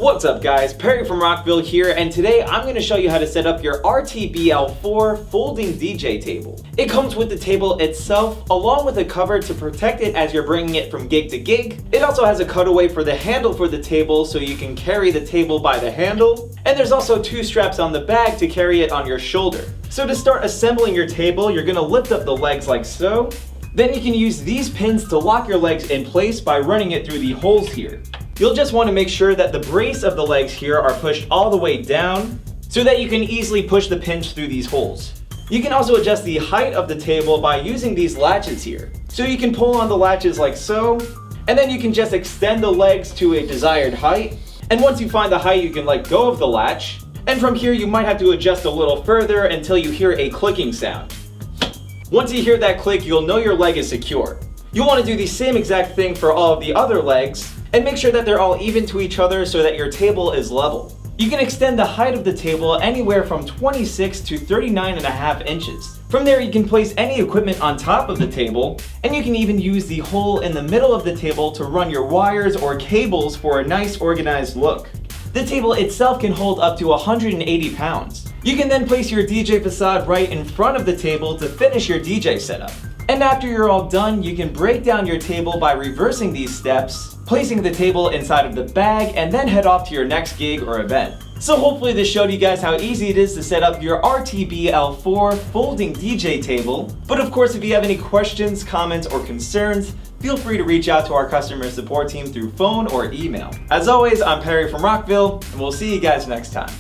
What's up guys, Perry from Rockville here, and today I'm going to show you how to set up your RTBL4 folding DJ table. It comes with the table itself, along with a cover to protect it as you're bringing it from gig to gig. It also has a cutaway for the handle for the table so you can carry the table by the handle. And there's also two straps on the back to carry it on your shoulder. So to start assembling your table, you're going to lift up the legs like so. Then you can use these pins to lock your legs in place by running it through the holes here. You'll just want to make sure that the brace of the legs here are pushed all the way down so that you can easily push the pins through these holes. You can also adjust the height of the table by using these latches here. So you can pull on the latches like so, and then you can just extend the legs to a desired height. And once you find the height, you can let go of the latch. And from here, you might have to adjust a little further until you hear a clicking sound. Once you hear that click, you'll know your leg is secure. You'll want to do the same exact thing for all of the other legs, and make sure that they're all even to each other so that your table is level. You can extend the height of the table anywhere from 26 to 39.5 inches. From there, you can place any equipment on top of the table, and you can even use the hole in the middle of the table to run your wires or cables for a nice organized look. The table itself can hold up to 180 pounds. You can then place your DJ facade right in front of the table to finish your DJ setup. And after you're all done, you can break down your table by reversing these steps, placing the table inside of the bag, and then head off to your next gig or event. So hopefully this showed you guys how easy it is to set up your RTBL4 folding DJ table. But of course, if you have any questions, comments, or concerns, feel free to reach out to our customer support team through phone or email. As always, I'm Perry from Rockville, and we'll see you guys next time.